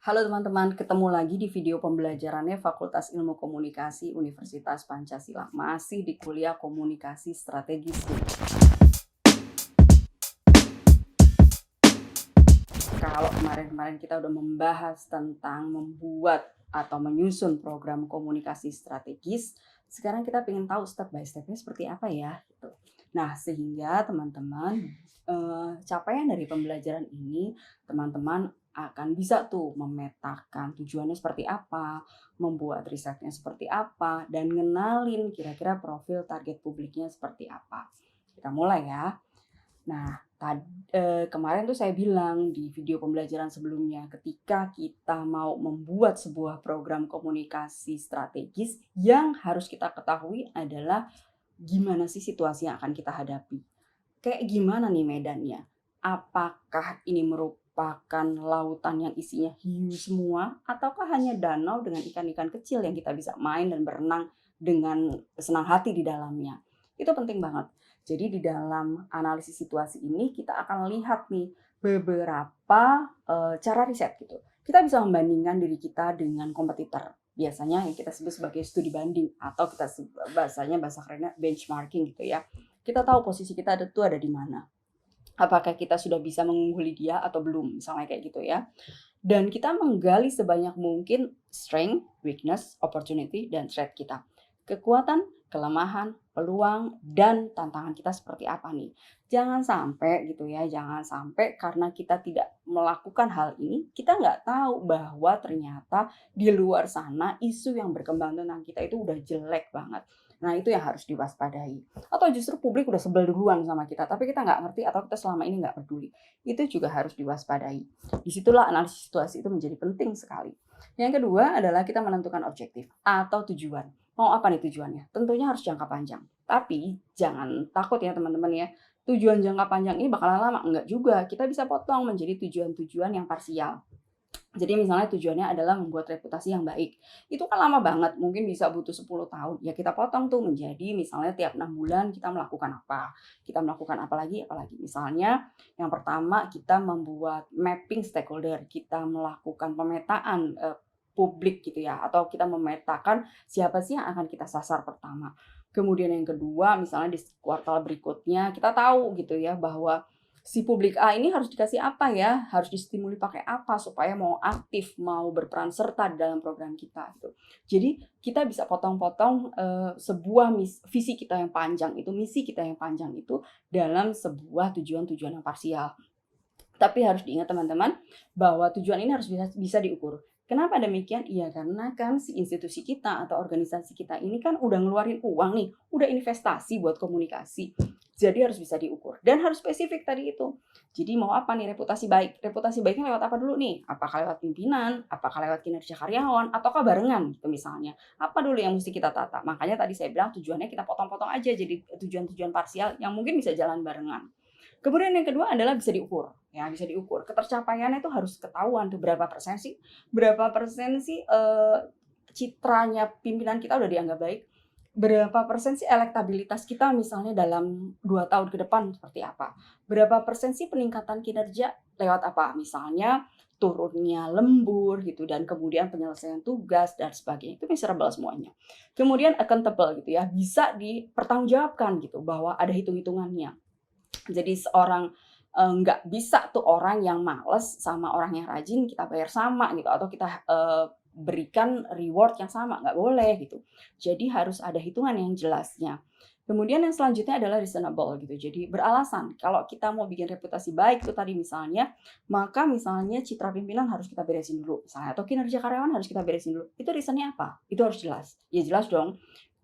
Halo teman-teman, ketemu lagi di video pembelajarannya Fakultas Ilmu Komunikasi Universitas Pancasila. Masih di kuliah komunikasi strategis nih. Kalau kemarin-kemarin kita udah membahas tentang membuat atau menyusun program komunikasi strategis, sekarang kita pengen tahu step by step-nya seperti apa ya, gitu. Nah, sehingga teman-teman, capaian dari pembelajaran ini, teman-teman akan bisa tuh memetakan tujuannya seperti apa, membuat risetnya seperti apa, dan ngenalin kira-kira profil target publiknya seperti apa. Kita mulai ya. Nah, kemarin tuh saya bilang di video pembelajaran sebelumnya, ketika kita mau membuat sebuah program komunikasi strategis, yang harus kita ketahui adalah gimana sih situasi yang akan kita hadapi. Kayak gimana nih medannya? Apakah ini merupakan lautan yang isinya hiu semua, ataukah hanya danau dengan ikan-ikan kecil yang kita bisa main dan berenang dengan senang hati di dalamnya? Itu penting banget. Jadi di dalam analisis situasi ini kita akan lihat nih beberapa cara riset gitu. Kita bisa membandingkan diri kita dengan kompetitor. Biasanya yang kita sebut sebagai studi banding atau bahasa kerennya benchmarking gitu ya. Kita tahu posisi kita ada di mana. Apakah kita sudah bisa mengungguli dia atau belum, misalnya kayak gitu ya. Dan kita menggali sebanyak mungkin strength, weakness, opportunity, dan threat kita. Kekuatan, kelemahan, peluang, dan tantangan kita seperti apa nih. Jangan sampai gitu ya, jangan sampai karena kita tidak melakukan hal ini, kita nggak tahu bahwa ternyata di luar sana isu yang berkembang tentang kita itu udah jelek banget. Nah itu yang harus diwaspadai. Atau justru publik udah sebel duluan sama kita, tapi kita nggak ngerti atau kita selama ini nggak peduli. Itu juga harus diwaspadai. Disitulah analisis situasi itu menjadi penting sekali. Yang kedua adalah kita menentukan objektif atau tujuan. Mau apa nih tujuannya? Tentunya harus jangka panjang. Tapi jangan takut ya teman-teman ya. Tujuan jangka panjang ini bakalan lama. Enggak juga. Kita bisa potong menjadi tujuan-tujuan yang parsial. Jadi misalnya tujuannya adalah membuat reputasi yang baik. Itu kan lama banget, mungkin bisa butuh 10 tahun. Ya kita potong tuh menjadi misalnya tiap 6 bulan kita melakukan apa. Kita melakukan apa lagi. Misalnya yang pertama kita membuat mapping stakeholder, kita melakukan pemetaan publik gitu ya, atau kita memetakan siapa sih yang akan kita sasar pertama. Kemudian yang kedua, misalnya di kuartal berikutnya kita tahu gitu ya bahwa si publik A ini harus dikasih apa ya, harus distimuli pakai apa supaya mau aktif, mau berperan serta di dalam program kita gitu. Jadi kita bisa potong-potong sebuah visi kita yang panjang itu, misi kita yang panjang itu dalam sebuah tujuan-tujuan yang parsial. Tapi harus diingat teman-teman bahwa tujuan ini harus bisa diukur. Kenapa demikian? Iya karena kan si institusi kita atau organisasi kita ini kan udah ngeluarin uang nih, udah investasi buat komunikasi. Jadi harus bisa diukur dan harus spesifik tadi itu. Jadi mau apa nih reputasi baik? Reputasi baiknya lewat apa dulu nih? Apakah lewat pimpinan? Apakah lewat kinerja karyawan? Ataukah barengan gitu misalnya? Apa dulu yang mesti kita tata? Makanya tadi saya bilang tujuannya kita potong-potong aja jadi tujuan-tujuan parsial yang mungkin bisa jalan barengan. Kemudian yang kedua adalah bisa diukur, ya bisa diukur. Ketercapaiannya itu harus ketahuan tuh berapa persen sih citranya pimpinan kita udah dianggap baik, berapa persen sih elektabilitas kita misalnya dalam 2 tahun ke depan seperti apa, berapa persen sih peningkatan kinerja lewat apa, misalnya turunnya lembur gitu dan kemudian penyelesaian tugas dan sebagainya, itu measurable semuanya. Kemudian accountable gitu ya, bisa dipertanggungjawabkan gitu bahwa ada hitung-hitungannya. Jadi nggak bisa tuh orang yang males sama orang yang rajin kita bayar sama gitu atau kita, berikan reward yang sama, nggak boleh gitu. Jadi harus ada hitungan yang jelasnya. Kemudian yang selanjutnya adalah reasonable gitu, jadi beralasan. Kalau kita mau bikin reputasi baik tuh tadi misalnya, maka misalnya citra pimpinan harus kita beresin dulu misalnya atau kinerja karyawan harus kita beresin dulu. Itu reason-nya apa? Itu harus jelas. Ya jelas dong,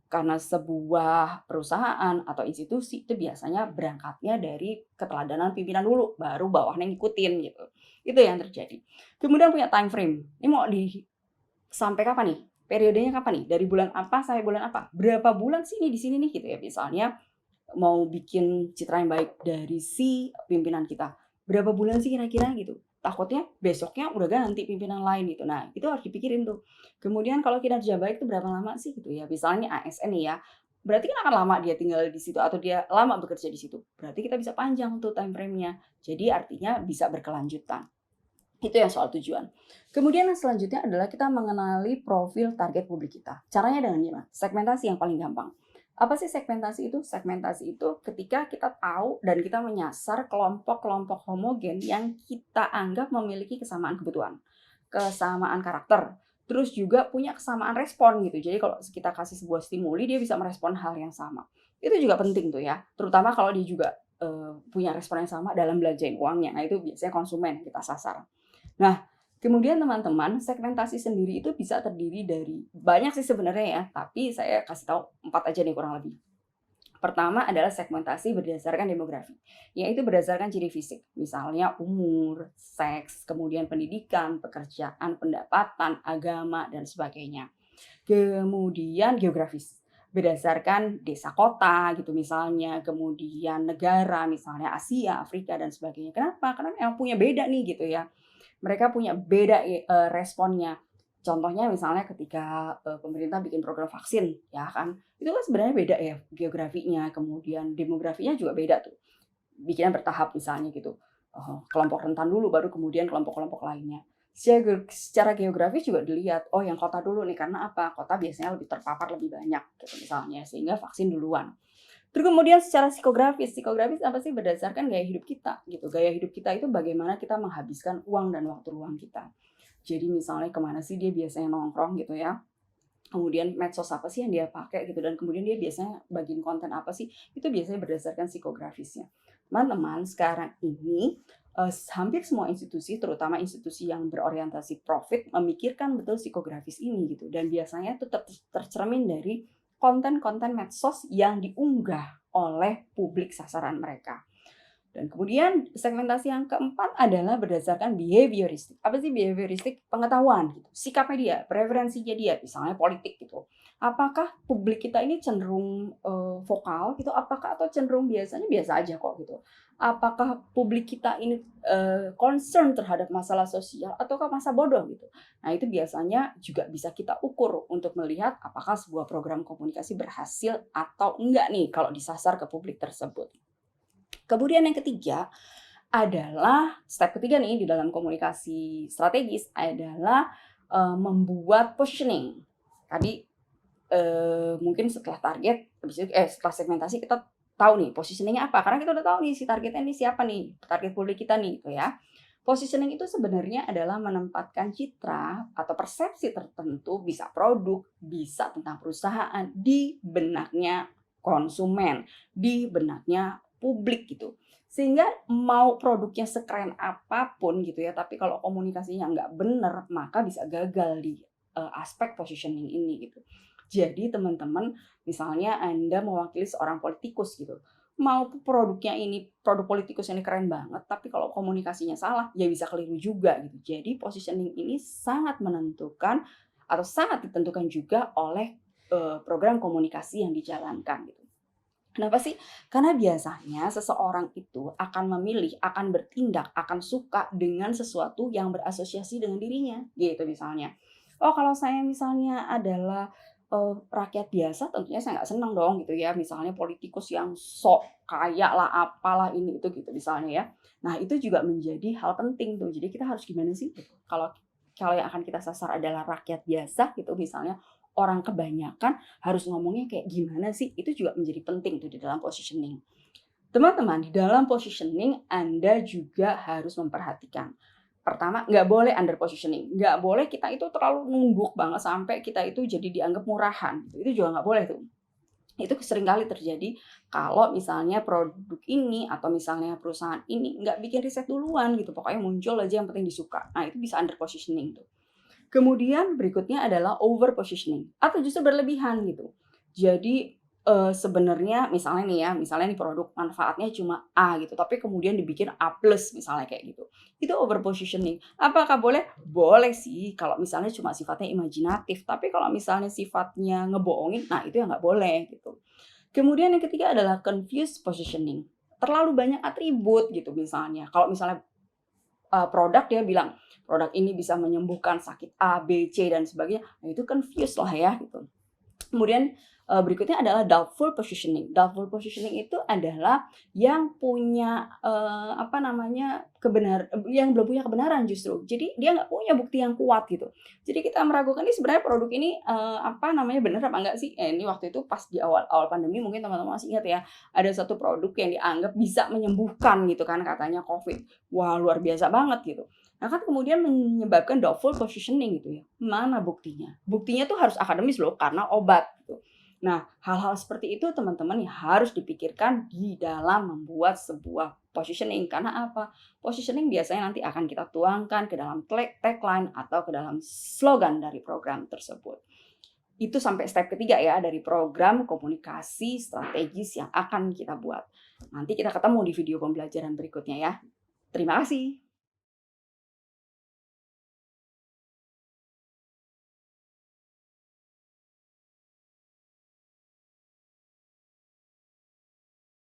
karena sebuah perusahaan atau institusi itu biasanya berangkatnya dari keteladanan pimpinan dulu, baru bawahannya ngikutin gitu. Itu yang terjadi. Kemudian punya time frame. Ini mau sampai kapan nih? Periodenya kapan nih? Dari bulan apa sampai bulan apa? Berapa bulan sih ini di sini nih gitu ya. Misalnya mau bikin citra yang baik dari si pimpinan kita. Berapa bulan sih kira-kira gitu. Takutnya besoknya udah ganti pimpinan lain gitu. Nah, itu harus dipikirin tuh. Kemudian kalau kinerja baik itu berapa lama sih gitu ya. Misalnya ASN nih ya. Berarti kan akan lama dia tinggal di situ atau dia lama bekerja di situ. Berarti kita bisa panjang tuh time frame-nya. Jadi artinya bisa berkelanjutan. Itu yang soal tujuan. Kemudian yang selanjutnya adalah kita mengenali profil target publik kita. Caranya dengan gimana? Segmentasi yang paling gampang. Apa sih segmentasi itu? Segmentasi itu ketika kita tahu dan kita menyasar kelompok-kelompok homogen yang kita anggap memiliki kesamaan kebutuhan, kesamaan karakter, terus juga punya kesamaan respon gitu. Jadi kalau kita kasih sebuah stimuli, dia bisa merespon hal yang sama. Itu juga penting tuh ya, terutama kalau dia juga punya respon yang sama dalam belanjain uangnya. Nah itu biasanya konsumen yang kita sasar. Nah, kemudian teman-teman, segmentasi sendiri itu bisa terdiri dari banyak sih sebenarnya ya, tapi saya kasih tahu 4 aja nih kurang lebih. Pertama adalah segmentasi berdasarkan demografi, yaitu berdasarkan ciri fisik, misalnya umur, seks, kemudian pendidikan, pekerjaan, pendapatan, agama, dan sebagainya. Kemudian geografis, berdasarkan desa kota gitu misalnya, kemudian negara misalnya Asia, Afrika, dan sebagainya. Kenapa? Karena memang punya beda nih gitu ya. Mereka punya beda responnya. Contohnya misalnya ketika pemerintah bikin program vaksin, ya kan, itu kan sebenarnya beda ya geografinya, kemudian demografinya juga beda tuh. Bikinnya bertahap misalnya gitu. Kelompok rentan dulu, baru kemudian kelompok-kelompok lainnya. Secara geografis juga dilihat, oh yang kota dulu nih, karena apa? Kota biasanya lebih terpapar lebih banyak gitu misalnya, sehingga vaksin duluan. Terus kemudian secara psikografis apa sih? Berdasarkan gaya hidup kita gitu. Gaya hidup kita itu bagaimana kita menghabiskan uang dan waktu luang kita. Jadi misalnya kemana sih dia biasanya nongkrong gitu ya. Kemudian medsos apa sih yang dia pakai gitu, dan kemudian dia biasanya bagiin konten apa sih, itu biasanya berdasarkan psikografisnya. Teman-teman, sekarang ini hampir semua institusi, terutama institusi yang berorientasi profit, memikirkan betul psikografis ini gitu, dan biasanya itu tercermin dari konten-konten medsos yang diunggah oleh publik sasaran mereka. Dan kemudian segmentasi yang keempat adalah berdasarkan behavioristik. Apa sih behavioristik? Pengetahuan gitu. Sikapnya dia, preferensinya dia, misalnya politik gitu. Apakah publik kita ini cenderung vokal gitu? Apakah atau cenderung biasanya biasa aja kok gitu? Apakah publik kita ini concern terhadap masalah sosial ataukah masa bodoh gitu? Nah, itu biasanya juga bisa kita ukur untuk melihat apakah sebuah program komunikasi berhasil atau enggak nih kalau disasar ke publik tersebut. Kemudian yang ketiga adalah step ketiga nih di dalam komunikasi strategis adalah membuat positioning. Tadi mungkin setelah target, setelah segmentasi kita tahu nih positioning-nya apa, karena kita udah tahu nih si targetnya nih siapa nih, target publik kita nih gitu ya. Positioning itu sebenarnya adalah menempatkan citra atau persepsi tertentu, bisa produk, bisa tentang perusahaan di benaknya konsumen, di benaknya publik gitu. Sehingga mau produknya sekeren apapun gitu ya, tapi kalau komunikasinya nggak benar, maka bisa gagal di aspek positioning ini gitu. Jadi teman-teman, misalnya Anda mewakili seorang politikus gitu, mau produknya ini, produk politikus ini keren banget, tapi kalau komunikasinya salah, ya bisa keliru juga gitu. Jadi positioning ini sangat menentukan atau sangat ditentukan juga oleh program komunikasi yang dijalankan gitu. Kenapa sih? Karena biasanya seseorang itu akan memilih, akan bertindak, akan suka dengan sesuatu yang berasosiasi dengan dirinya, gitu misalnya. Oh, kalau saya misalnya adalah rakyat biasa, tentunya saya nggak senang dong gitu ya. Misalnya politikus yang sok kaya lah, apalah ini itu gitu misalnya ya. Nah itu juga menjadi hal penting tuh. Jadi kita harus gimana sih? Kalau kalau yang akan kita sasar adalah rakyat biasa gitu misalnya, orang kebanyakan harus ngomongnya kayak gimana sih? Itu juga menjadi penting tuh di dalam positioning. Teman-teman, di dalam positioning Anda juga harus memperhatikan. Pertama, nggak boleh under positioning. Nggak boleh kita itu terlalu nunduk banget sampai kita itu jadi dianggap murahan. Itu juga nggak boleh tuh. Itu seringkali terjadi kalau misalnya produk ini atau misalnya perusahaan ini nggak bikin riset duluan gitu. Pokoknya muncul aja yang penting disuka. Nah, itu bisa under positioning tuh. Kemudian berikutnya adalah over positioning atau justru berlebihan gitu. Jadi sebenarnya misalnya nih ya, misalnya nih produk manfaatnya cuma A gitu, tapi kemudian dibikin A+ misalnya kayak gitu. Itu over positioning. Apakah boleh? Boleh sih kalau misalnya cuma sifatnya imajinatif, tapi kalau misalnya sifatnya ngebohongin, nah itu ya nggak boleh gitu. Kemudian yang ketiga adalah confused positioning. Terlalu banyak atribut gitu misalnya. Kalau misalnya produk dia bilang, produk ini bisa menyembuhkan sakit A, B, C, dan sebagainya, nah itu confused lah ya gitu. Kemudian, berikutnya adalah doubtful positioning. Doubtful positioning itu adalah yang punya, yang belum punya kebenaran justru. Jadi dia nggak punya bukti yang kuat gitu. Jadi kita meragukan ini sebenarnya produk ini, bener apa enggak sih? Ini waktu itu pas di awal-awal pandemi mungkin teman-teman masih ingat ya, ada satu produk yang dianggap bisa menyembuhkan gitu kan katanya Covid. Wah, luar biasa banget gitu. Nah kan kemudian menyebabkan doubtful positioning gitu ya. Mana buktinya? Buktinya tuh harus akademis loh karena obat gitu. Nah, hal-hal seperti itu teman-teman ya harus dipikirkan di dalam membuat sebuah positioning. Karena apa? Positioning biasanya nanti akan kita tuangkan ke dalam tagline atau ke dalam slogan dari program tersebut. Itu sampai step ketiga ya dari program komunikasi strategis yang akan kita buat. Nanti kita ketemu di video pembelajaran berikutnya ya. Terima kasih.